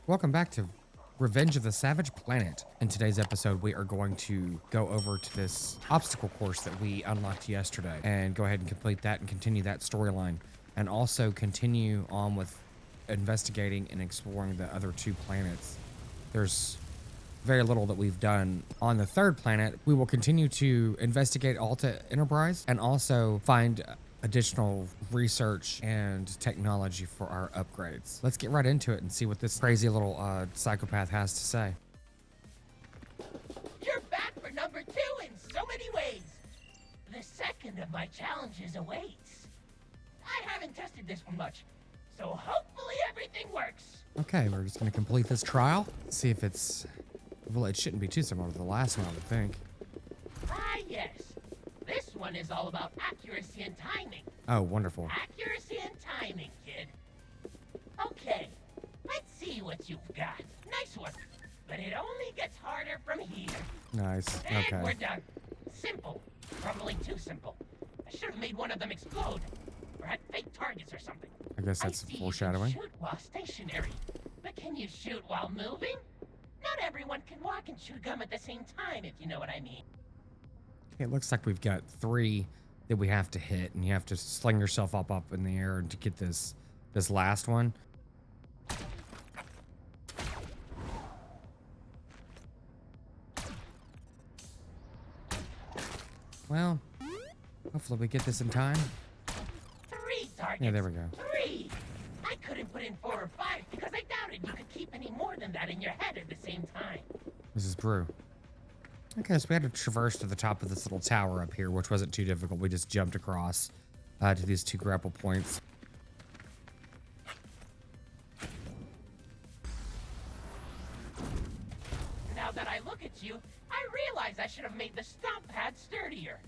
Welcome back to Revenge of the Savage Planet. In today's episode, we are going to go over to this obstacle course that we unlocked yesterday and go ahead and complete that and continue that storyline, and also continue on with investigating and exploring the other two planets. There's very little that we've done on the third planet. We will continue to investigate Alta Enterprise and also find additional research and technology for our upgrades. Let's get right into it and see what this crazy little psychopath has to say. You're back for number 2 in so many ways. The second of my challenges awaits. I haven't tested this one much, so hopefully everything works. Okay, we're just gonna complete this trial. See if it's, well, it shouldn't be too similar to the last one, I would think. Ah, yes. This one is all about accuracy and timing. Oh, wonderful. Accuracy and timing, kid. Okay, let's see what you've got. Nice work. But it only gets harder from here. Nice, And okay. we're done. Simple. Probably too simple. I should have made one of them explode. Or had fake targets or something. I guess that's I see foreshadowing. You can shoot while stationary. But can you shoot while moving? Not everyone can walk and chew gum at the same time, if you know what I mean. It looks like we've got 3 that we have to hit, and you have to sling yourself up in the air to get this last one. Well, hopefully we get this in time. 3 targets. Yeah, there we go. 3. I couldn't put in 4 or 5 because I doubted you could keep any more than that in your head at the same time. This is Brew. Okay, so we had to traverse to the top of this little tower up here, which wasn't too difficult. We just jumped across to these 2 grapple points. Now that I look at you, I realize I should have made the stomp pad sturdier.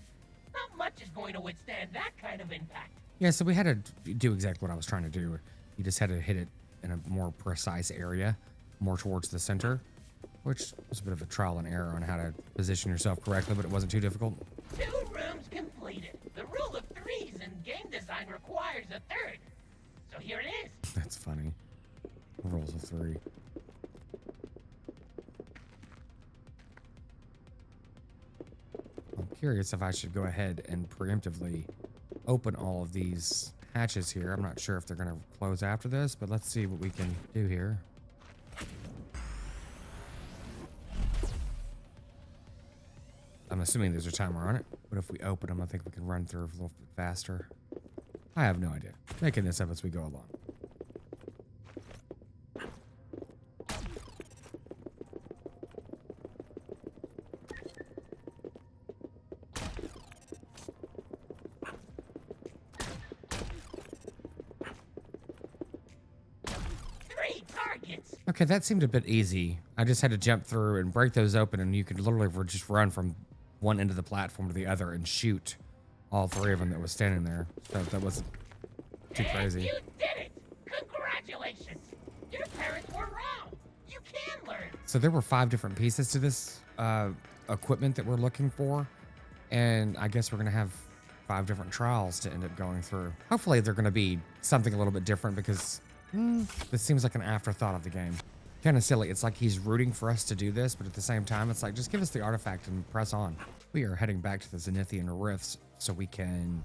Not much is going to withstand that kind of impact. Yeah, so we had to do exactly what I was trying to do. You just had to hit it in a more precise area, more towards the center, which was a bit of a trial and error on how to position yourself correctly, but it wasn't too difficult. 2 rooms completed. The rule of 3s in game design requires a 3rd. So here it is. That's funny. Rules of 3. I'm curious if I should go ahead and preemptively open all of these hatches here. I'm not sure if they're going to close after this, but let's see what we can do here. I'm assuming there's a timer on it, but if we open them, I think we can run through a little bit faster. I have no idea. Making this up as we go along. Okay, that seemed a bit easy. I just had to jump through and break those open, and you could literally just run from one end of the platform to the other and shoot all 3 of them that was standing there. So that wasn't too crazy. You did it! Congratulations! Your parents were wrong. You can learn. So there were 5 different pieces to this equipment that we're looking for, and I guess we're gonna have 5 different trials to end up going through. Hopefully they're gonna be something a little bit different, because this seems like an afterthought of the game. Kind of silly. It's like he's rooting for us to do this, but at the same time, it's like, just give us the artifact and press on. We are heading back to the Zenithian Rifts so we can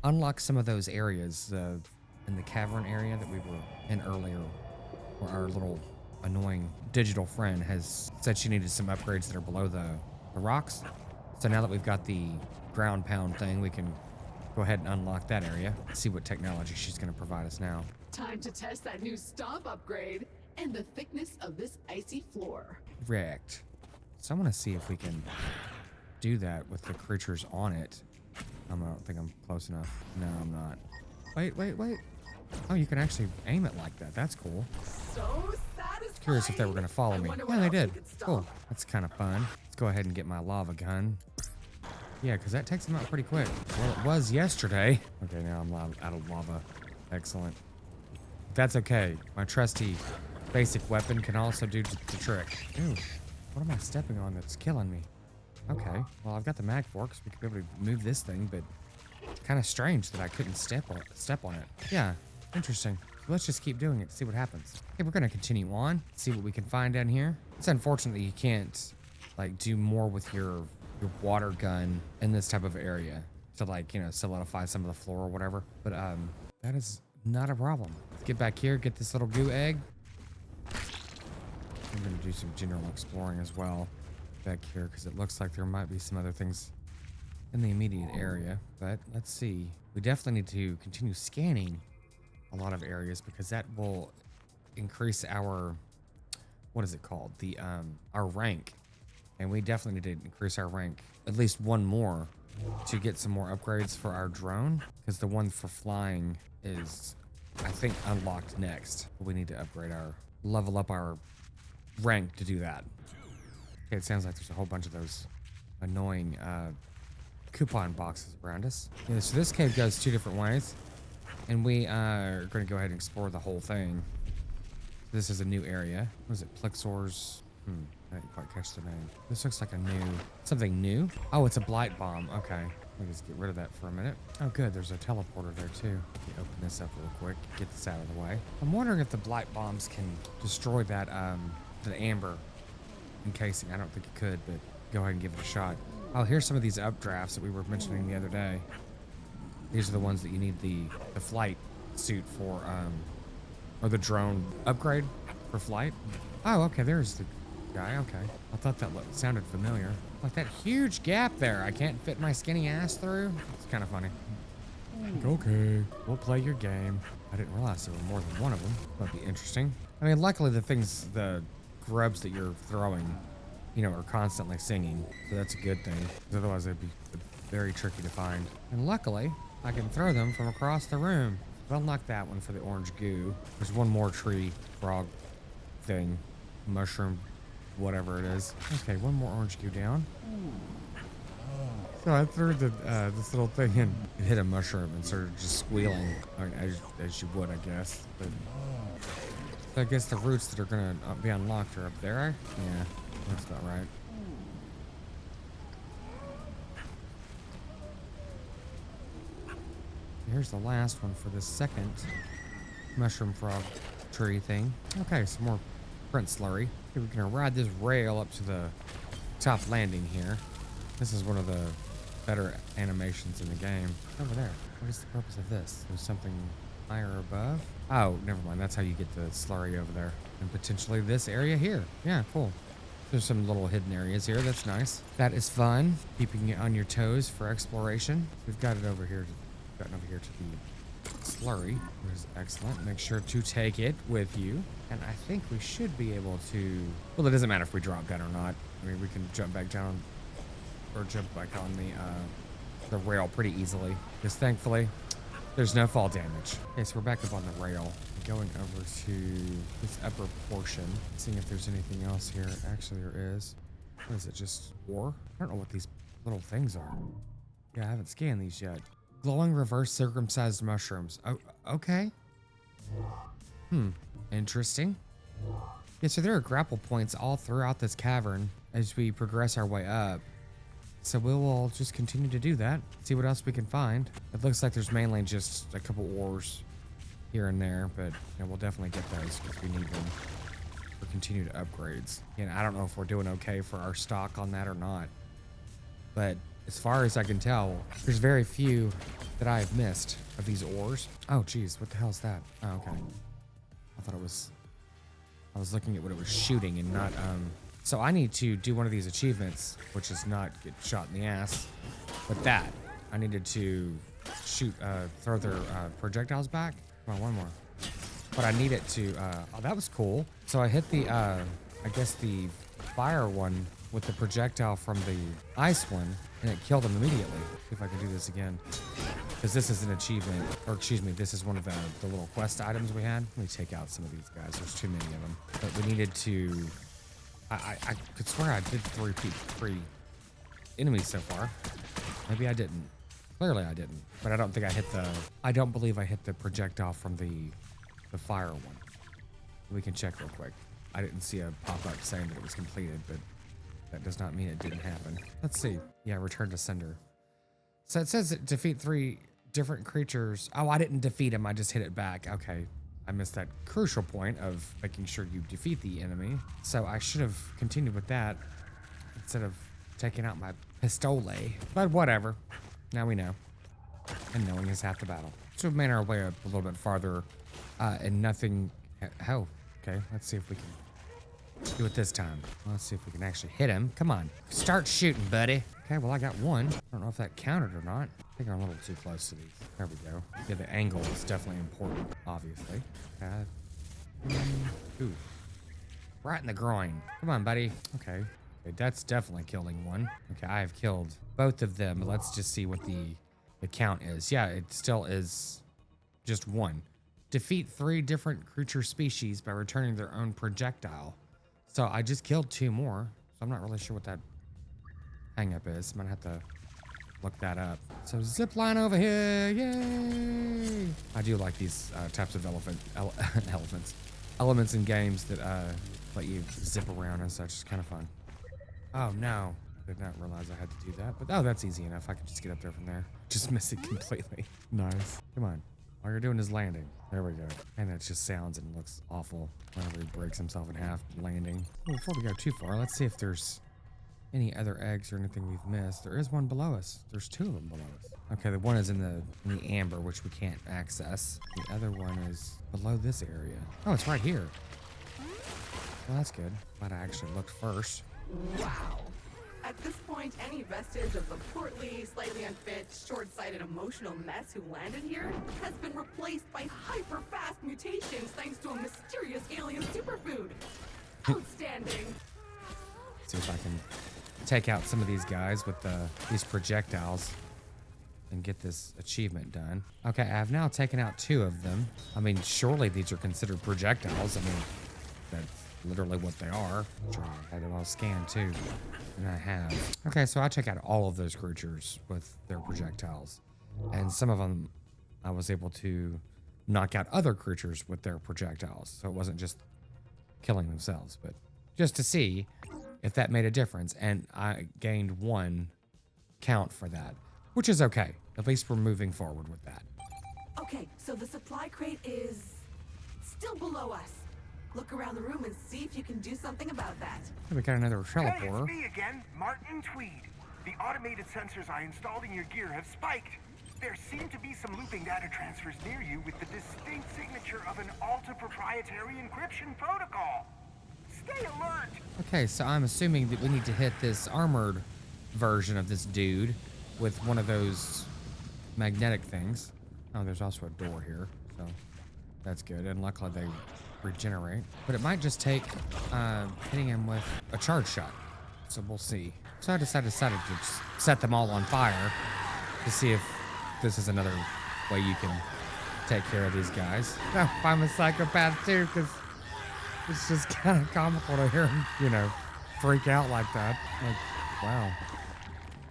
unlock some of those areas in the cavern area that we were in earlier, where our little annoying digital friend has said she needed some upgrades that are below the rocks. So now that we've got the ground pound thing, we can go ahead and unlock that area. See what technology she's going to provide us now. Time to test that new stomp upgrade and the thickness of this icy floor. Correct. So I want to see if we can do that with the creatures on it. I don't think I'm close enough. No, I'm not. Wait. Oh, you can actually aim it like that. That's cool. So satisfying. Curious if they were going to follow me. wonder what Yeah, they else did. we could stomp. Cool. That's kind of fun. Let's go ahead and get my lava gun. Yeah, because that takes them out pretty quick. Well, it was yesterday. Okay, now I'm out of lava. Excellent. That's okay. My trusty basic weapon can also do the trick. Ooh, what am I stepping on that's killing me? Okay, well, I've got the mag forks. We could be able to move this thing, but it's kind of strange that I couldn't step on it. Yeah, interesting. Let's just keep doing it, see what happens. Okay, we're gonna continue on, see what we can find down here. It's unfortunate that you can't like do more with your water gun in this type of area to like, you know, solidify some of the floor or whatever. But that is not a problem. Let's get back here, get this little goo egg. I'm gonna do some general exploring as well back here because it looks like there might be some other things in the immediate area, but let's see. We definitely need to continue scanning a lot of areas because that will increase our, what is it called? Our rank. And we definitely need to increase our rank at least one more to get some more upgrades for our drone because the one for flying is, I think, unlocked next. We need to level up our rank to do that. Okay, it sounds like there's a whole bunch of those annoying coupon boxes around us. Yeah, so this cave goes 2 different ways, and we are going to go ahead and explore the whole thing. This is a new area. What is it? Plexors? I didn't quite catch the name. This looks like something new. Oh, it's a blight bomb. Okay, let me just get rid of that for a minute. Oh, good. There's a teleporter there too. Let me open this up real quick. Get this out of the way. I'm wondering if the blight bombs can destroy that the amber encasing. I don't think it could, but go ahead and give it a shot. Oh, here's some of these updrafts that we were mentioning the other day. These are the ones that you need the flight suit for, or the drone upgrade for flight. Oh, okay, there's the guy. Okay, I thought that sounded familiar. Like that huge gap there. I can't fit my skinny ass through. It's kind of funny. Like, okay, we'll play your game. I didn't realize there were more than one of them. That'd be interesting. I mean, luckily the grubs that you're throwing, you know, are constantly singing, so that's a good thing. Because otherwise, they'd be very tricky to find. And luckily, I can throw them from across the room. But unlock that one for the orange goo. There's one more tree frog thing, mushroom, whatever it is. Okay, one more orange goo down. So I threw this little thing and it hit a mushroom and started just squealing, I mean, as you would, I guess. But so I guess the roots that are gonna be unlocked are up there. Yeah, that's about right. Here's the last one for the second mushroom frog tree thing. Okay, some more print slurry. Okay, we're gonna ride this rail up to the top landing here. This is one of the better animations in the game. Over there. What is the purpose of this? There's something higher above? Oh, never mind. That's how you get the slurry over there. And potentially this area here. Yeah, cool. There's some little hidden areas here. That's nice. That is fun. Keeping you on your toes for exploration. We've got it over here. Gotten over here to the slurry, which is excellent. Make sure to take it with you. And I think we should be able to, well, it doesn't matter if we drop down or not. I mean, we can jump back down or jump back on the rail pretty easily. Because thankfully, there's no fall damage. Okay, so we're back up on the rail. Going over to this upper portion, seeing if there's anything else here. Actually, there is. What is it, just ore? I don't know what these little things are. Yeah, I haven't scanned these yet. Glowing reverse circumcised mushrooms. Oh, okay. Interesting. Yeah, so there are grapple points all throughout this cavern as we progress our way up. So we will just continue to do that. See what else we can find. It looks like there's mainly just a couple ores here and there, but you know, we'll definitely get those if we need them for continued upgrades. And I don't know if we're doing okay for our stock on that or not. But as far as I can tell, there's very few that I have missed of these ores. Oh, geez, what the hell is that? Oh, okay. I thought it was, I was looking at what it was shooting and not, so I need to do one of these achievements, which is not get shot in the ass, but that. I needed to shoot, throw their projectiles back. Come on, one more. But I need it to, oh, that was cool. So I hit the, I guess the fire one with the projectile from the ice one, and it killed him immediately. See if I can do this again. Because this is an achievement, or excuse me, this is one of the little quest items we had. Let me take out some of these guys. There's too many of them. But we needed to, I could swear I did three enemies so far. Maybe I didn't. Clearly I didn't. But I don't think I hit I don't believe I hit the projectile from the fire one. We can check real quick. I didn't see a pop-up saying that it was completed, but that does not mean it didn't happen. Let's see. Yeah, return to sender. So it says it defeat 3 different creatures. Oh, I didn't defeat him. I just hit it back. Okay. I missed that crucial point of making sure you defeat the enemy. So I should have continued with that instead of taking out my pistole. But whatever. Now we know. And knowing is half the battle. So we made our way up a little bit farther and nothing. Oh, okay. Let's see if we can do it this time. Let's see if we can actually hit him. Come on. Start shooting, buddy. Okay, well, I got one. I don't know if that counted or not. I think I'm a little too close to these. There we go. Yeah, the angle is definitely important, obviously. Ooh. Right in the groin. Come on, buddy. Okay. Okay, that's definitely killing one. Okay, I have killed both of them. Let's just see what the count is. Yeah, it still is just one. Defeat 3 different creature species by returning their own projectile. So I just killed 2 more. So I'm not really sure what that hang up is. I'm gonna have to look that up. So zip line over here, yay! I do like these types of elements in games that let you zip around and such. It's kind of fun. Oh no, I did not realize I had to do that. But oh, that's easy enough. I can just get up there from there. Just miss it completely. Nice. Come on. All you're doing is landing. There we go. And it just sounds and looks awful whenever he breaks himself in half landing. Well, before we go too far, let's see if there's any other eggs or anything we've missed. There is one below us. There's 2 of them below us. Okay, the one is in the amber, which we can't access. The other one is below this area. Oh, it's right here. Well, that's good. Glad I actually looked first. Wow. At this point, any vestige of the portly, slightly unfit, short-sighted, emotional mess who landed here has been replaced by hyper-fast mutations thanks to a mysterious alien superfood. Outstanding. See if I can take out some of these guys with these projectiles and get this achievement done. Okay, I have now taken out 2 of them. I mean, surely these are considered projectiles. I mean, that's literally what they are. I had them all scanned too, and I have. Okay, so I took out all of those creatures with their projectiles, and some of them I was able to knock out other creatures with their projectiles. So it wasn't just killing themselves, but just to see if that made a difference. And I gained 1 count for that, which is okay. At least we're moving forward with that. Okay, so the supply crate is still below us. Look around the room and see if you can do something about that. We got another Hey, teleporter. it's me again, Martin Tweed. The automated sensors I installed in your gear have spiked. There seem to be some looping data transfers near you with the distinct signature of an Alta-proprietary encryption protocol. Stay alert! Okay, so I'm assuming that we need to hit this armored version of this dude with one of those magnetic things. Oh, there's also a door here, so that's good. And luckily they regenerate. But it might just take hitting him with a charge shot. So we'll see. So I decided to just set them all on fire to see if this is another way you can take care of these guys. No, I'm a psychopath too, because it's just kind of comical to hear him, you know, freak out like that. Like, wow.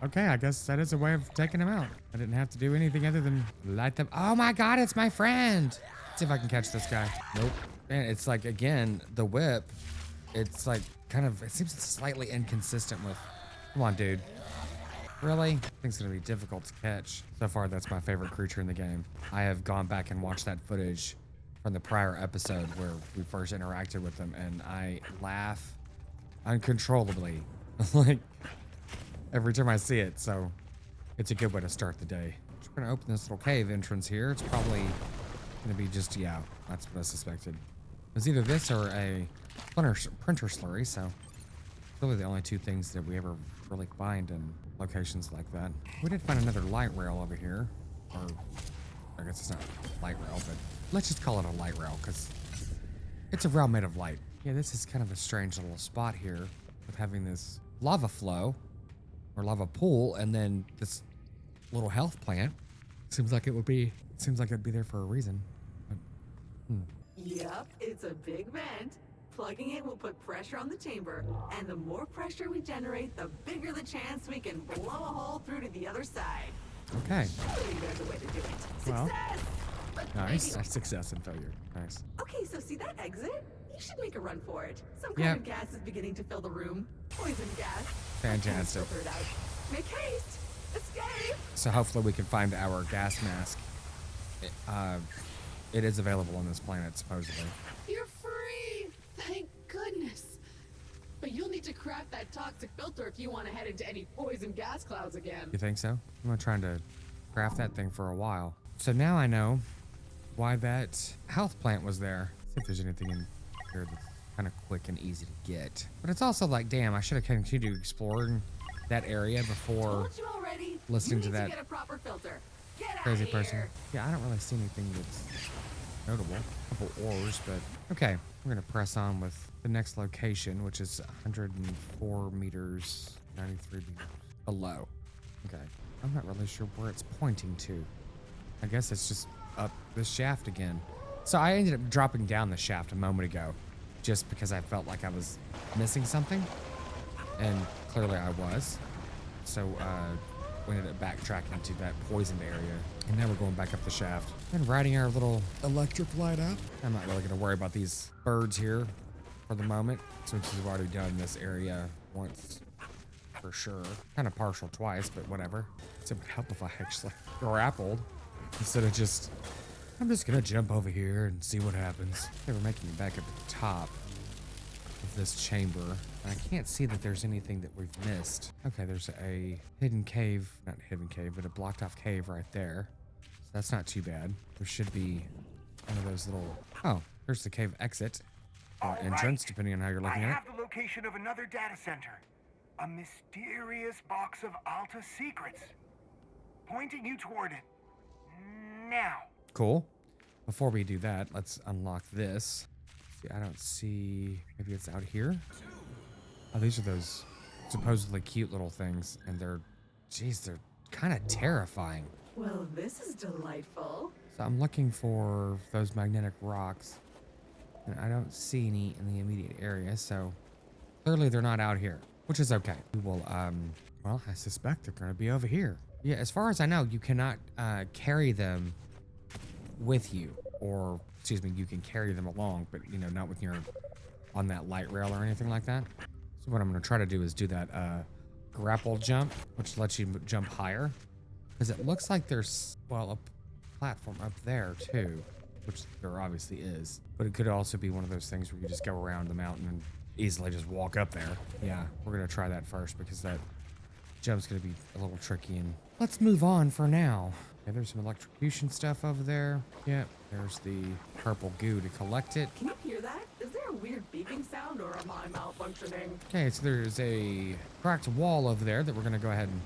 Okay, I guess that is a way of taking him out. I didn't have to do anything other than light them. Oh my God, it's my friend. Let's see if I can catch this guy. Nope. Man, it's like, again, the whip, it's like kind of, it seems slightly inconsistent with, come on, dude. Really? I think it's gonna be difficult to catch. So far, that's my favorite creature in the game. I have gone back and watched that footage from the prior episode where we first interacted with them, and I laugh uncontrollably, like every time I see it. So it's a good way to start the day. We're gonna open this little cave entrance here. It's probably gonna be just, yeah, that's what I suspected. It was either this or a printer slurry, so really the only 2 things that we ever really find in locations like that. We did find another light rail over here, or I guess it's not light rail, but let's just call it a light rail because it's a rail made of light. Yeah, this is kind of a strange little spot here with having this lava flow or lava pool and then this little health plant. Seems like it'd be there for a reason. But, Yep, it's a big vent. Plugging it will put pressure on the chamber, and the more pressure we generate, the bigger the chance we can blow a hole through to the other side. Okay. I believe there's a way to do it. Well, Success! But nice. maybe- That's success and failure. Nice. Okay, so see that exit? You should make a run for it. Some kind of gas is beginning to fill the room. Poison gas. Fantastic. Filter it out. Make haste! Escape! So hopefully we can find our gas mask it is available on this planet, supposedly. You're free! Thank goodness. But you'll need to craft that toxic filter if you want to head into any poison gas clouds again. You think so? I'm not trying to craft that thing for a while. So now I know why that health plant was there. See if there's anything in here that's kind of quick and easy to get. But it's also like, damn, I should have continued exploring that area before Told you already. listening you to need that get a proper filter. Get crazy outta person. here. Yeah, I don't really see anything that's notable. A couple ores, but okay. We're gonna press on with the next location, which is 104 meters, 93 meters below. Okay, I'm not really sure where it's pointing to. I guess it's just up this shaft again. So I ended up dropping down the shaft a moment ago, just because I felt like I was missing something, and clearly I was. So we ended up backtracking to that poisoned area, and now we're going back up the shaft and riding our little electric light up. I'm not really gonna worry about these birds here for the moment, since we've already done this area once for sure. Kind of partial twice, but whatever. So it would help if I actually grappled instead of just, I'm just gonna jump over here and see what happens. They were making it back up at the top of this chamber, and I can't see that there's anything that we've missed. Okay, there's a hidden cave, not hidden cave, but a blocked off cave right there. So that's not too bad. There should be one of those little, oh, there's the cave exit or All entrance, right. depending on how you're looking I at have the location of another data center. A mysterious box of Alta secrets. Pointing you toward it. Now. it. Cool. Before we do that, let's unlock this. See, I don't see, maybe it's out here. Oh, these are those supposedly cute little things, and they're, geez, they're kind of terrifying. Well, this is delightful. So I'm looking for those magnetic rocks, and I don't see any in the immediate area, so clearly they're not out here, which is okay. We will, well, I suspect they're gonna be over here. Yeah, as far as I know, you cannot carry them with you, or, excuse me, you can carry them along, but, you know, not with your, on that light rail or anything like that. So what I'm gonna try to do is do that grapple jump, which lets you jump higher, because it looks like there's, well, a platform up there too, which there obviously is, but it could also be one of those things where you just go around the mountain and easily just walk up there. Yeah, we're gonna try that first because that jump's gonna be a little tricky, and let's move on for now. Okay, there's some electrocution stuff over there. Yep, there's the purple goo to collect it. Can you hear that? Is there a weird beeping sound or am I malfunctioning? Okay, so there's a cracked wall over there that we're gonna go ahead and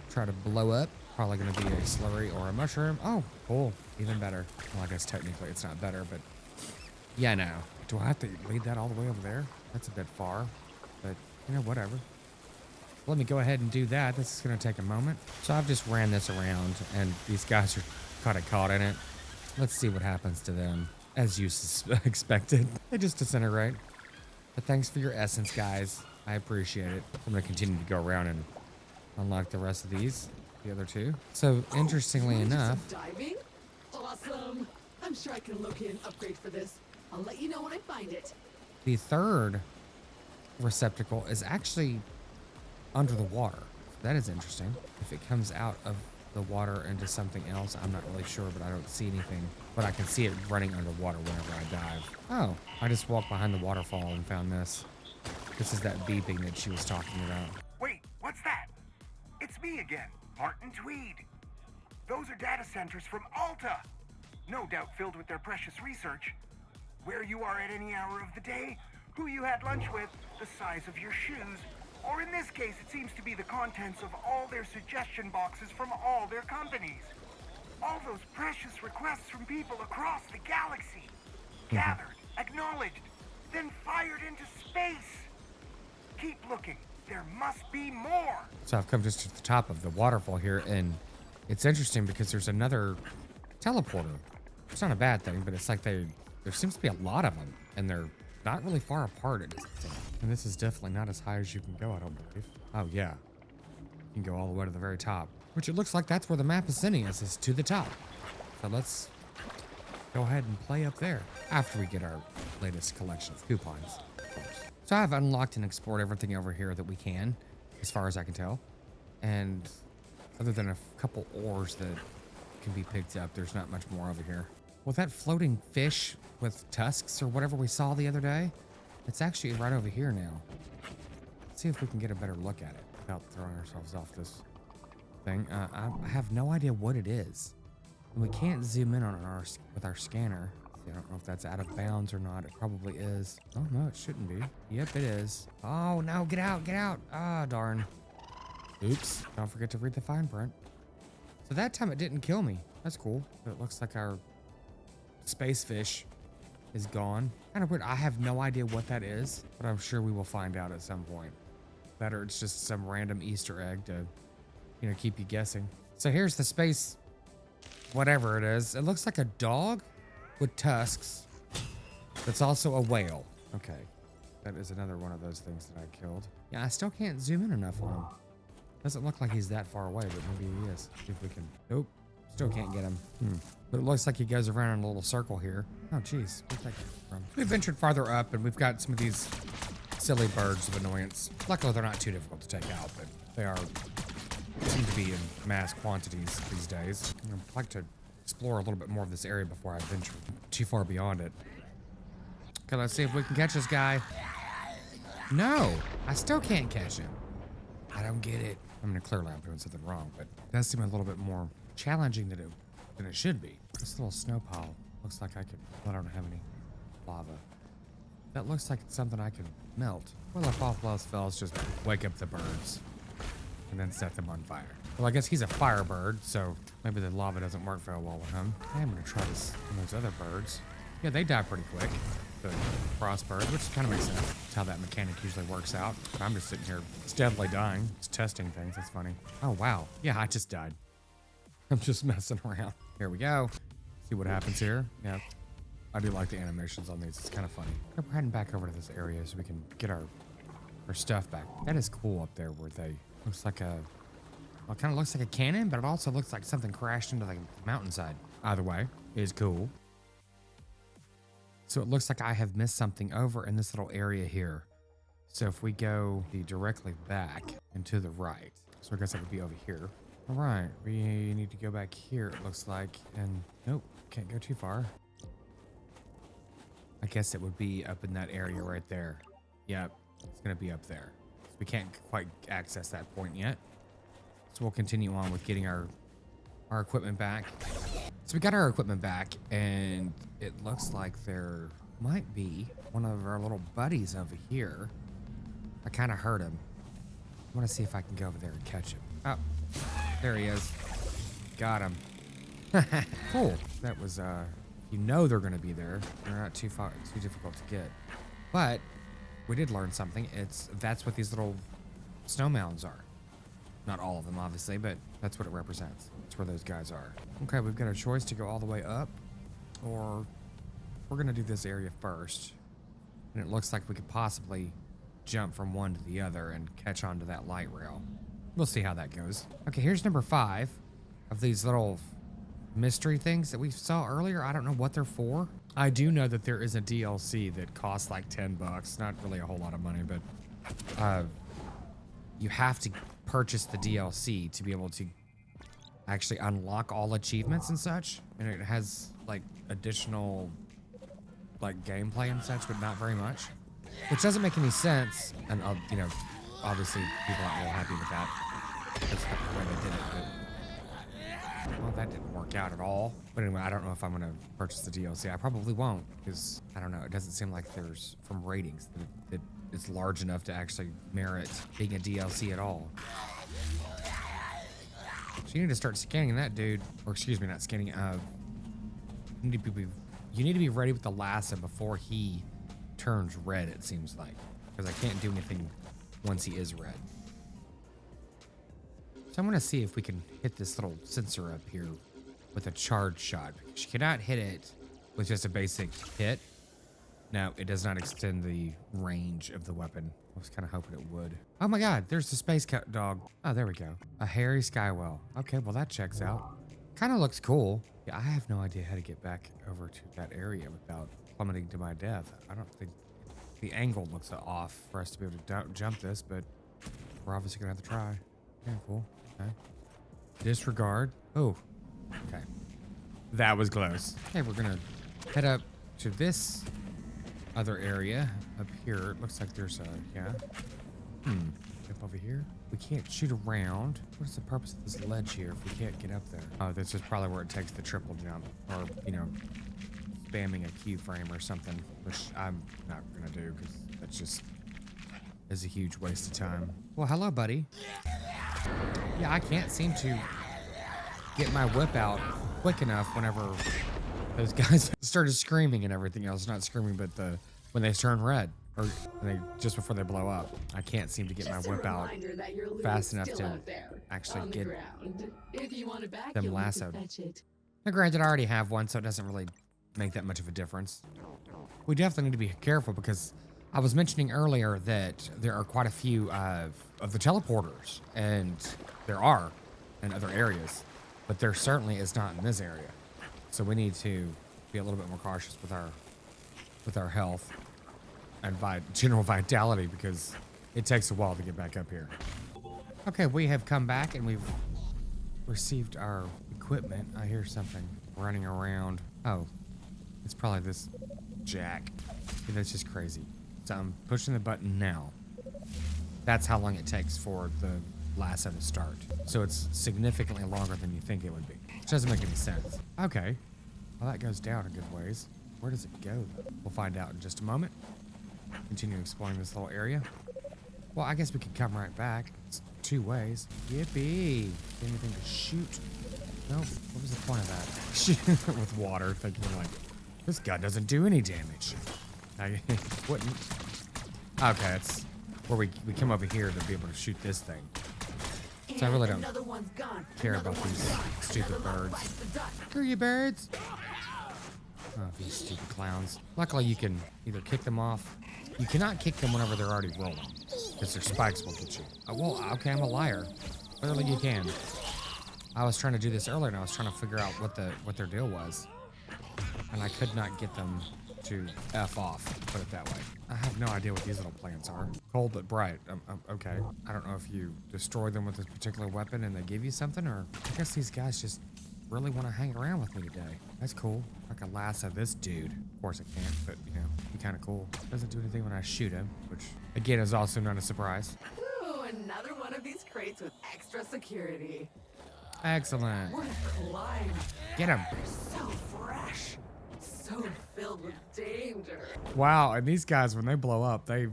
try to blow up. Probably gonna be a slurry or a mushroom. Oh, cool, even better. Well, I guess technically it's not better, but yeah, no. Do I have to lead that all the way over there? That's a bit far, but you know, whatever. Let me go ahead and do that. This is gonna take a moment. So I've just ran this around, and these guys are kind of caught in it. Let's see what happens to them. As you expected, they just disintegrate. But thanks for your essence, guys. I appreciate it. I'm gonna continue to go around and unlock the rest of these, the other two. So interestingly you wanna do enough, some diving? Awesome. I'm sure I can locate an upgrade for this. I'll let you know when I find it. the third receptacle is actually under the water. That is interesting. If it comes out of the water into something else, I'm not really sure, but I don't see anything. But I can see it running underwater whenever I dive. Oh, I just walked behind the waterfall and found this. This is that beeping that she was talking about. Wait, what's that? It's me again, Martin Tweed. Those are data centers from Alta. No doubt filled with their precious research. Where you are at any hour of the day, who you had lunch with, the size of your shoes, or in this case, it seems to be the contents of all their suggestion boxes from all their companies. All those precious requests from people across the galaxy. Gathered, acknowledged, then fired into space. Keep looking. There must be more. So I've come just to the top of the waterfall here, and it's interesting because there's another teleporter. It's not a bad thing, but it's like there seems to be a lot of them, and they're not really far apart. And this is definitely not as high as you can go, I don't believe. Oh yeah, you can go all the way to the very top, which it looks like that's where the map is sending us, is to the top. So let's go ahead and play up there after we get our latest collection of coupons, of course. So I've unlocked and explored everything over here that we can, as far as I can tell. And other than a couple ores that can be picked up, there's not much more over here. Well, that floating fish with tusks or whatever we saw the other day, it's actually right over here now. Let's see if we can get a better look at it without throwing ourselves off this thing. I have no idea what it is. And we can't zoom in on it with our scanner. I don't know if that's out of bounds or not. It probably is. Oh, no, it shouldn't be. Yep, it is. Oh, no, get out, get out. Ah, darn. Oops, don't forget to read the fine print. So that time it didn't kill me. That's cool. But it looks like our space fish is gone. Kind of weird. I have no idea what that is, but I'm sure we will find out at some point. That or it's just some random Easter egg to, you know, keep you guessing. So here's the space, whatever it is. It looks like a dog with tusks. That's also a whale. Okay. That is another one of those things that I killed. Yeah, I still can't zoom in enough on him. Doesn't look like he's that far away, but maybe he is. See if we can. Nope. Still can't get him. But it looks like he goes around in a little circle here. Oh, geez. Where'd that come from? We've ventured farther up, and we've got some of these silly birds of annoyance. Luckily, they're not too difficult to take out, but they seem to be in mass quantities these days. I'd like to explore a little bit more of this area before I venture too far beyond it. Okay, let's see if we can catch this guy. No, I still can't catch him. I don't get it. I mean, clearly I'm doing something wrong, but it does seem a little bit more challenging than it should be. This little snow pile looks like I don't have any lava. That looks like it's something I can melt. Well, if all else fails, just wake up the birds and then set them on fire. Well, I guess he's a firebird, so maybe the lava doesn't work very well with him. I'm gonna try this on those other birds. Yeah, they die pretty quick. The frost bird, which kind of makes sense. That's how that mechanic usually works out. But I'm just sitting here steadily dying, just testing things. That's funny. Oh, wow. Yeah, I just died. I'm just messing around. Here we go. See what happens here. Yeah, I do like the animations on these. It's kind of funny. We're heading back over to this area so we can get our stuff back. That is cool up there where they looks like a, well, it kind of looks like a cannon, but it also looks like something crashed into the mountainside. Either way, it is cool. So it looks like I have missed something over in this little area here. So if we go directly back and to the right, so I guess it would be over here. All right, we need to go back here, it looks like, and nope, can't go too far. I guess it would be up in that area right there. Yep, it's gonna be up there. We can't quite access that point yet. So we'll continue on with getting our equipment back. So we got our equipment back, and it looks like there might be one of our little buddies over here. I kind of heard him. I want to see if I can go over there and catch him. Oh, there he is. Got him. Cool. That was, you know they're going to be there. They're not too difficult to get. But we did learn something. That's what these little snow mounds are. Not all of them, obviously, but that's what it represents. That's where those guys are. Okay, we've got a choice to go all the way up, or we're going to do this area first. And it looks like we could possibly jump from one to the other and catch onto that light rail. We'll see how that goes. Okay, here's number 5 of these little mystery things that we saw earlier. I don't know what they're for. I do know that there is a DLC that costs like $10. Not really a whole lot of money, but you have to purchase the DLC to be able to actually unlock all achievements and such. And it has like additional like gameplay and such, but not very much. Which doesn't make any sense. And you know, obviously people aren't real happy with that. That's the way they did it, but well, that didn't work out at all. But anyway, I don't know if I'm gonna purchase the DLC. I probably won't, because I don't know, it doesn't seem like there's, from ratings, that it's large enough to actually merit being a DLC at all. So you need to start scanning that dude, or excuse me, not scanning. You need to be ready with the lasso before he turns red. It seems like, because I can't do anything once he is red. So I'm gonna see if we can hit this little sensor up here with a charge shot. Because you cannot hit it with just a basic hit. No, it does not extend the range of the weapon. I was kind of hoping it would. Oh my God, there's the space dog. Oh, there we go. A hairy skywell. Okay, well that checks out. Kind of looks cool. Yeah, I have no idea how to get back over to that area without plummeting to my death. I don't think the angle looks off for us to be able to jump this, but we're obviously gonna have to try. Yeah, cool. Okay. Disregard. Oh, okay. That was close. Okay, we're gonna head up to this other area up here. It looks like there's a, yeah. Jump over here. We can't shoot around. What is the purpose of this ledge here if we can't get up there? Oh, this is probably where it takes the triple jump. Or, you know, spamming a keyframe or something, which I'm not gonna do because that's just is a huge waste of time. Well, hello, buddy. Yeah, I can't seem to get my whip out quick enough whenever those guys started screaming and everything else. Not screaming, but when they turn red or when just before they blow up. I can't seem to get my whip out fast enough to actually get them lassoed. Now, granted, I already have one, so it doesn't really make that much of a difference. We definitely need to be careful because I was mentioning earlier that there are quite a few of the teleporters, and there are in other areas, but there certainly is not in this area. So we need to be a little bit more cautious with our health and general vitality because it takes a while to get back up here. Okay, we have come back and we've received our equipment. I hear something running around. Oh, it's probably this jack. That's just crazy. So I'm pushing the button now. That's how long it takes for the lasso to start. So it's significantly longer than you think it would be. Which doesn't make any sense. Okay. Well, that goes down a good ways. Where does it go? We'll find out in just a moment. Continue exploring this little area. Well, I guess we could come right back. It's two ways. Yippee. Anything to shoot? No. What was the point of that? Shooting with water, thinking like, this gun doesn't do any damage. I wouldn't. Okay, it's where we come over here to be able to shoot this thing. So I really don't care about these stupid birds. Screw you, birds! Oh, these stupid clowns. Luckily, you can either kick them off. You cannot kick them whenever they're already rolling, because their spikes will get you. Oh, well, okay, I'm a liar. Clearly, you can. I was trying to do this earlier, and I was trying to figure out what their deal was, and I could not get them to F off, put it that way. I have no idea what these little plants are. Cold but bright. Okay. I don't know if you destroy them with this particular weapon and they give you something, or I guess these guys just really want to hang around with me today. That's cool. I can lasso this dude. Of course I can't, but you know, be kind of cool. Doesn't do anything when I shoot him, which again is also not a surprise. Ooh, another one of these crates with extra security. Excellent. What a climb. Get him. They're so fresh. So filled with danger. Wow, and these guys, when they blow up, they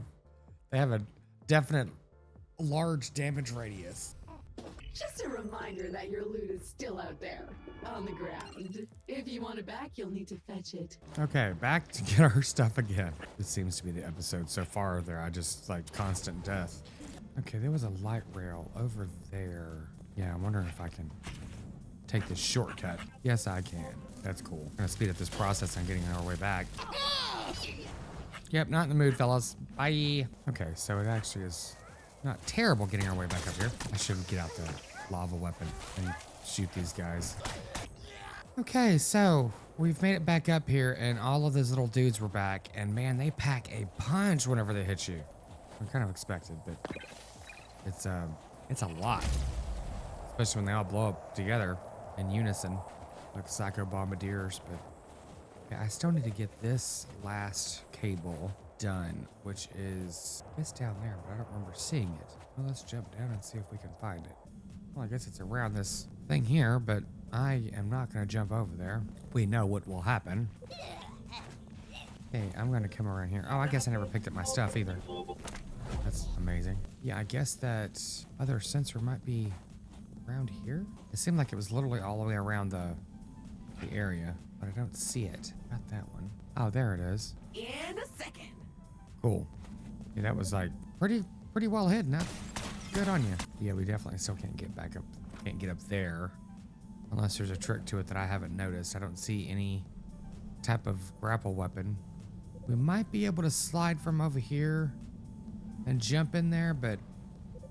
have a definite large damage radius. Just a reminder that your loot is still out there, on the ground. If you want it back, you'll need to fetch it. Okay, back to get our stuff again. This seems to be the episode so far there. I just like constant death. Okay, there was a light rail over there. Yeah, I'm wondering if I can take this shortcut. Yes, I can. That's cool. I'm gonna speed up this process on getting our way back. Yep, not in the mood, fellas. Bye. Okay, so it actually is not terrible getting our way back up here. I should get out the lava weapon and shoot these guys. Okay, so we've made it back up here and all of those little dudes were back, and man, they pack a punch whenever they hit you. I kind of expected, but it's a lot. Especially when they all blow up together in unison, like psycho bombardiers. But yeah, I still need to get this last cable done, which is it's down there, but I don't remember seeing it. Well, let's jump down and see if we can find it. Well, I guess it's around this thing here, but I am not going to jump over there. We know what will happen. Okay, I'm going to come around here. Oh, I guess I never picked up my stuff either. That's amazing. Yeah, I guess that other sensor might be around here. It seemed like it was literally all the way around the area, but I don't see it. Not that one. Oh, there it is. In a second. Cool. Yeah, that was like pretty well hidden. Huh? Good on you. Yeah, we definitely still can't get back up. Can't get up there unless there's a trick to it that I haven't noticed. I don't see any type of grapple weapon. We might be able to slide from over here and jump in there, but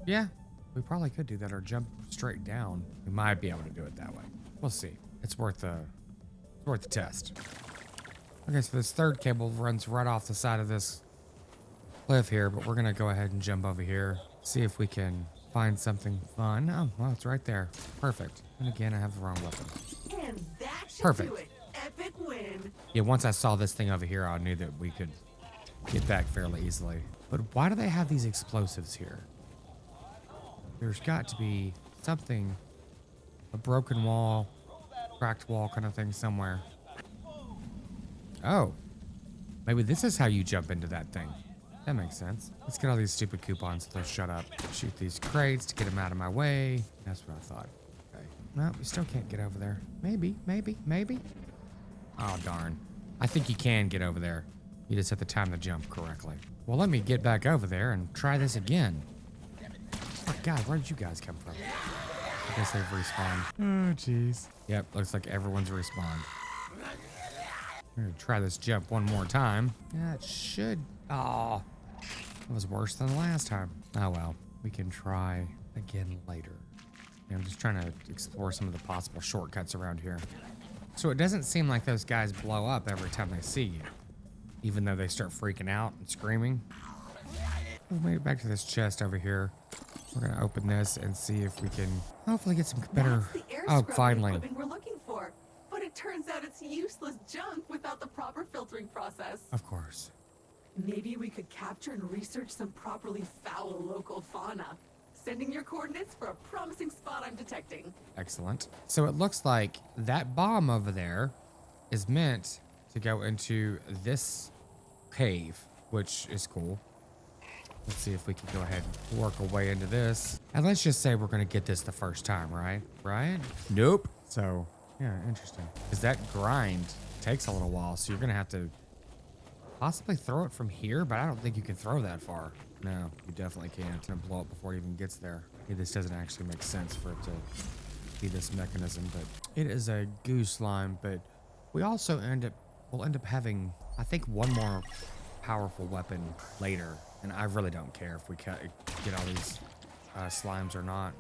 yeah, we probably could do that or jump straight down. We might be able to do it that way. We'll see. It's worth the test. Okay, so this third cable runs right off the side of this cliff here, but we're gonna go ahead and jump over here, see if we can find something fun. Oh, well, it's right there. Perfect. And again, I have the wrong weapon. And that Should Perfect. do it. Epic win. Yeah, once I saw this thing over here, I knew that we could get back fairly easily. But why do they have these explosives here? There's got to be something, a broken wall, cracked wall kind of thing somewhere. Oh, maybe this is how you jump into that thing. That makes sense. Let's get all these stupid coupons so they'll shut up. Shoot these crates to get them out of my way. That's what I thought. Okay. No, we still can't get over there. Maybe. Oh, darn. I think you can get over there. You just have to time the jump correctly. Well, let me get back over there and try this again. Oh, God, where did you guys come from? I guess they've respawned. Oh, jeez. Yep, looks like everyone's respawned. I'm gonna try this jump one more time. Yeah, it should. Oh, that was worse than the last time. Oh, well, we can try again later. Yeah, I'm just trying to explore some of the possible shortcuts around here. So it doesn't seem like those guys blow up every time they see you, even though they start freaking out and screaming. We made it back to this chest over here. We're gonna open this and see if we can hopefully get some better. That's the air Oh, scrubbing finally. equipment we're looking for. But it turns out it's useless junk without the proper filtering process. Of course. Maybe we could capture and research some properly foul local fauna. Sending your coordinates for a promising spot I'm detecting. Excellent. So it looks like that bomb over there is meant to go into this cave, which is cool. Let's see if we can go ahead and work our way into this. And let's just say we're going to get this the first time, right? Right? Nope. So, yeah, interesting. Because that grind takes a little while, so you're going to have to possibly throw it from here, but I don't think you can throw that far. No, you definitely can't. It's going to blow up before it even gets there. Yeah, this doesn't actually make sense for it to be this mechanism, but it is a goo slime, but we also we'll end up having, I think, one more powerful weapon later. And I really don't care if we get all these slimes or not.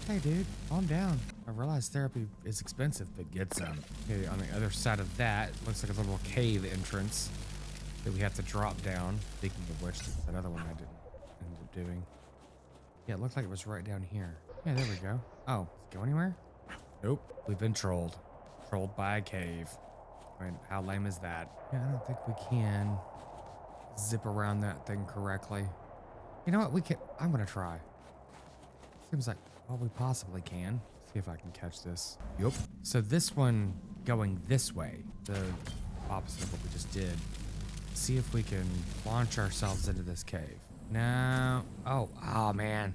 Okay, dude, calm down. I realize therapy is expensive, but get some. Okay, on the other side of that, looks like a little cave entrance that we have to drop down. Speaking of which, there's that other one I didn't end up doing. Yeah, it looked like it was right down here. Yeah, there we go. Oh, does it go anywhere? Nope, we've been trolled. Trolled by a cave. I mean, how lame is that? Yeah, I don't think we can zip around that thing correctly. You know what? I'm gonna try. Seems like all we possibly can. See if I can catch this. Yup. So this one going this way, the opposite of what we just did. See if we can launch ourselves into this cave. No. Oh man.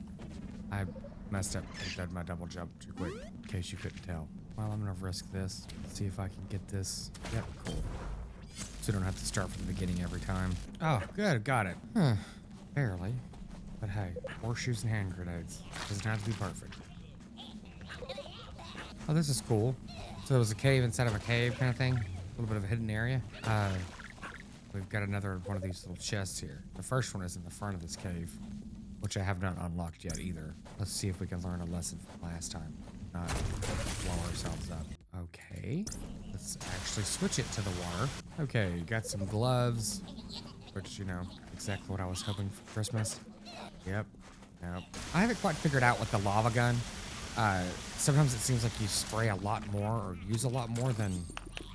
I messed up. I did my double jump too quick, in case you couldn't tell. Well, I'm gonna risk this. See if I can get this. Yep, cool. So we don't have to start from the beginning every time. Oh, good, got it. Huh, barely. But hey, horseshoes and hand grenades. Doesn't have to be perfect. Oh, this is cool. So there was a cave inside of a cave kind of thing. A little bit of a hidden area. We've got another one of these little chests here. The first one is in the front of this cave, which I have not unlocked yet either. Let's see if we can learn a lesson from last time. Not blow ourselves up. Okay, let's actually switch it to the water. Okay, got some gloves, which, you know, exactly what I was hoping for Christmas. Yep. Nope. I haven't quite figured out what the lava gun. Sometimes it seems like you spray a lot more or use a lot more than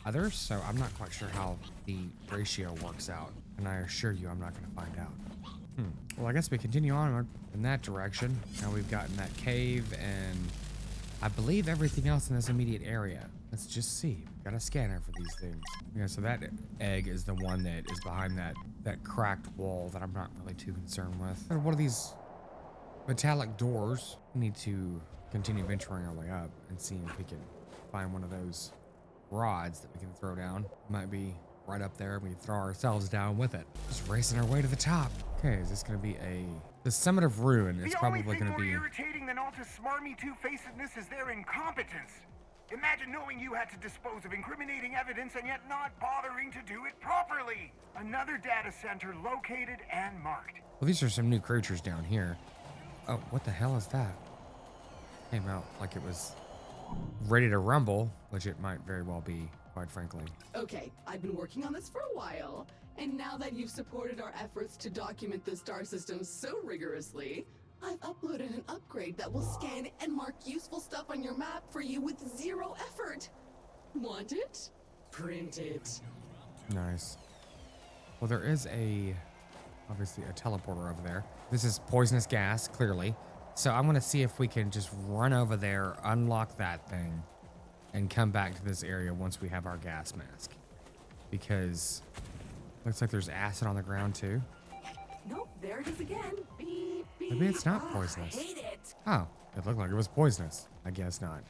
others, so I'm not quite sure how the ratio works out. And I assure you, I'm not going to find out. Well, I guess we continue on in that direction. Now we've gotten that cave and I believe everything else in this immediate area. Let's just see. Got a scanner for these things. Yeah, so that egg is the one that is behind that cracked wall that I'm not really too concerned with. And one of these metallic doors. We need to continue venturing our way up and seeing if we can find one of those rods that we can throw down. Might be right up there. We can throw ourselves down with it. Just racing our way to the top. Okay, is this going to be the Summit of Ruin is probably going to be... The only thing more irritating than Alta's smarmy two-facedness is their incompetence. Imagine knowing you had to dispose of incriminating evidence and yet not bothering to do it properly. Another data center located and marked. Well, these are some new creatures down here. Oh, what the hell is that? Came out like it was ready to rumble, which it might very well be, quite frankly. Okay, I've been working on this for a while, and now that you've supported our efforts to document the star system so rigorously, I've uploaded an upgrade that will scan and mark useful stuff on your map for you with zero effort. Want it? Print it. Nice. Well, there is obviously a teleporter over there. This is poisonous gas, clearly. So I'm gonna see if we can just run over there, unlock that thing, and come back to this area once we have our gas mask. Because looks like there's acid on the ground too. Nope, there it is again. Beep, beep. Maybe it's not Ah, poisonous. I hate it. Oh, it looked like it was poisonous. I guess not.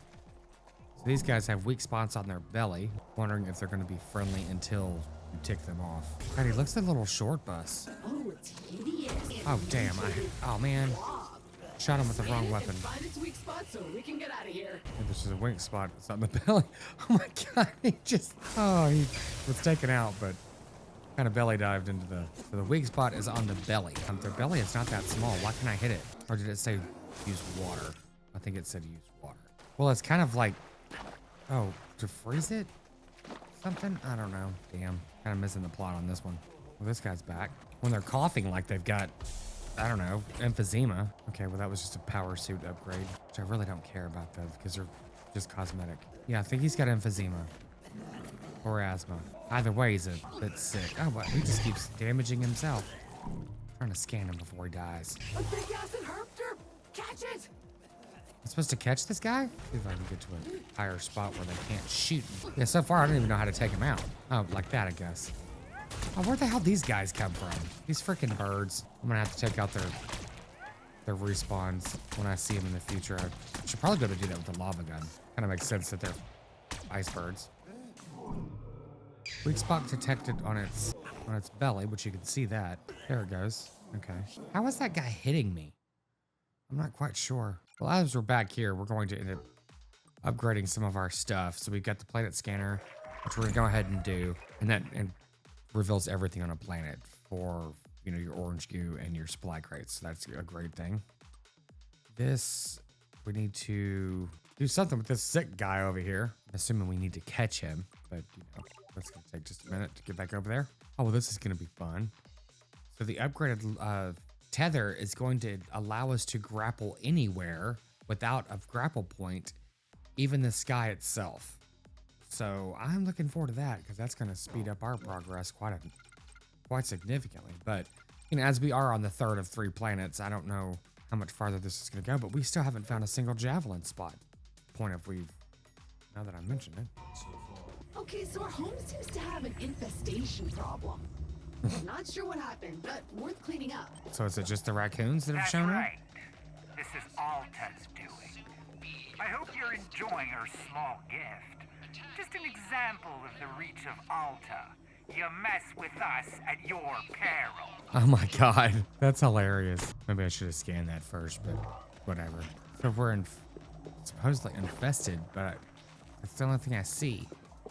So these guys have weak spots on their belly. Wondering if they're gonna be friendly until you tick them off. God, he looks like a little short bus. Oh, it's hideous. Oh, damn. Oh, man. Shot him with the wrong weapon. Find its weak spot so we can get out of here. And this is a weak spot. It's on the belly. Oh, my God. He was taken out, but kind of belly dived into so the weak spot is on the belly. Their belly is not that small. Why can't I hit it? Or did it say use water? I think it said use water. Well, it's kind of like, oh, to freeze it? Something? I don't know. Damn. Kind of missing the plot on this one. Well, this guy's back. When they're coughing like they've got, I don't know, emphysema. Okay, well, that was just a power suit upgrade, which I really don't care about those because they're just cosmetic. Yeah, I think he's got emphysema or asthma. Either way, he's a bit sick. Oh, but he just keeps damaging himself. Trying to scan him before he dies. A big acid herpter. Catch it. I'm supposed to catch this guy? See if I can get to a higher spot where they can't shoot me. Yeah, so far I don't even know how to take him out. Oh, like that, I guess. Oh, where the hell these guys come from? These freaking birds. I'm gonna have to take out their respawns when I see them in the future. I should probably go to do that with the lava gun. Kind of makes sense that they're ice birds. Weak spot detected on its belly, which you can see that. There it goes. Okay. How is that guy hitting me? I'm not quite sure. Well, as we're back here, we're going to end up upgrading some of our stuff. So we've got the planet scanner, which we're gonna go ahead and do, and that reveals everything on a planet for, you know, your orange goo and your supply crates. So that's a great thing. This, we need to do something with this sick guy over here. I'm assuming we need to catch him, but you know, that's gonna take just a minute to get back over there. Oh, well, this is gonna be fun. So the upgraded tether is going to allow us to grapple anywhere without a grapple point, even the sky itself. So I'm looking forward to that because that's going to speed up our progress quite significantly. But you know, as we are on the third of 3 planets, I don't know how much farther this is going to go, but we still haven't found a single javelin spot. Point if we've, now that I mention it. Okay, so our home seems to have an infestation problem. Not sure what happened, but worth cleaning up. So is it just the raccoons that have That's shown right. This is Alta's doing. I hope you're enjoying her small gift. Just an example of the reach of Alta. You mess with us at your peril. Oh my God, that's hilarious. Maybe I should have scanned that first, but whatever. So we're supposedly infested, but that's the only thing I see.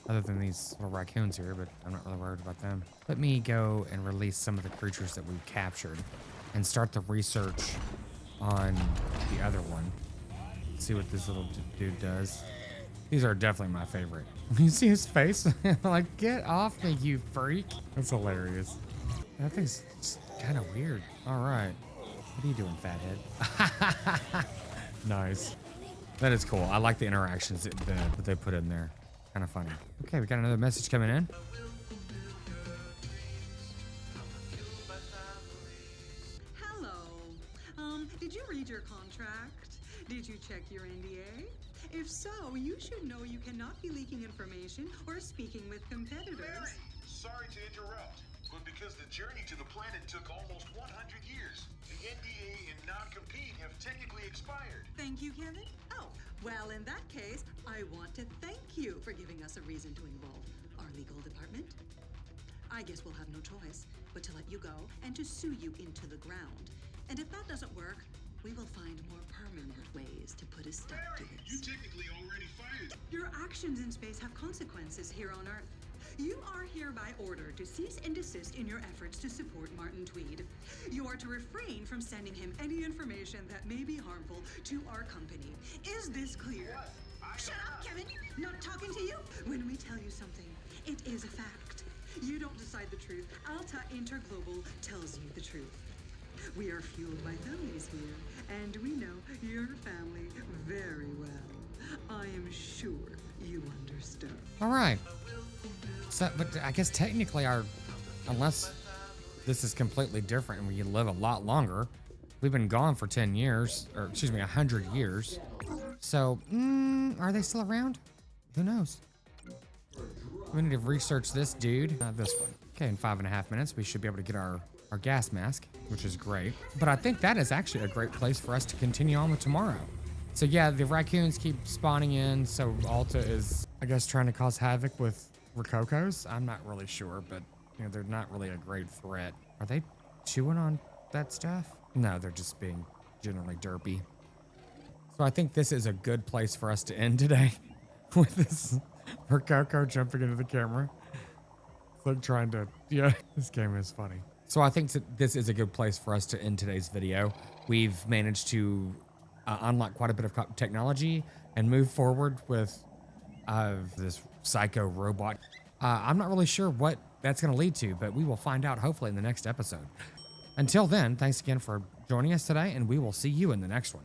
Other than these little raccoons here, but I'm not really worried about them. Let me go and release some of the creatures that we've captured and start the research on the other one. See what this little dude does. These are definitely my favorite. You see his face? Like, get off me, you freak. That's hilarious. That thing's kind of weird. All right. What are you doing, fathead? Nice. That is cool. I like the interactions that they put in there. Kind of funny. Okay, we got another message coming in. Hello. Did you read your contract? Did you check your NDA? If so, you should know you cannot be leaking information or speaking with competitors. Mary, sorry to interrupt, but because the journey to the planet took almost 100 years, the NDA and non-compete have technically expired. Thank you, Kevin. Oh, well, in that case, I want to thank you for giving us a reason to involve our legal department. I guess we'll have no choice but to let you go and to sue you into the ground. And if that doesn't work, we will find more permanent ways to put a stop to Mary, you this. technically already fired. Your actions in space have consequences here on Earth. You are hereby ordered to cease and desist in your efforts to support Martin Tweed. You are to refrain from sending him any information that may be harmful to our company. Is this clear? Shut up, Kevin! Not talking to you! When we tell you something, it is a fact. You don't decide the truth. Alta Interglobal tells you the truth. We are fueled by families here, and we know your family very well. I am sure You understood. All right. So, but I guess technically unless this is completely different and we live a lot longer, we've been gone for 10 years, or excuse me, 100 years. So, are they still around? Who knows? We need to research this dude. This one. Okay, in 5.5 minutes, we should be able to get our gas mask, which is great. But I think that is actually a great place for us to continue on with tomorrow. So yeah, the raccoons keep spawning in, so Alta is, I guess, trying to cause havoc with Rococos. I'm not really sure, but you know, they're not really a great threat. Are they chewing on that stuff? No, they're just being generally derpy. So I think this is a good place for us to end today with this Rococo jumping into the camera. It's like trying to, yeah, this game is funny. So I think that this is a good place for us to end today's video. We've managed to unlock quite a bit of technology and move forward with this psycho robot. I'm not really sure what that's going to lead to, but we will find out hopefully in the next episode. Until then, thanks again for joining us today, and we will see you in the next one.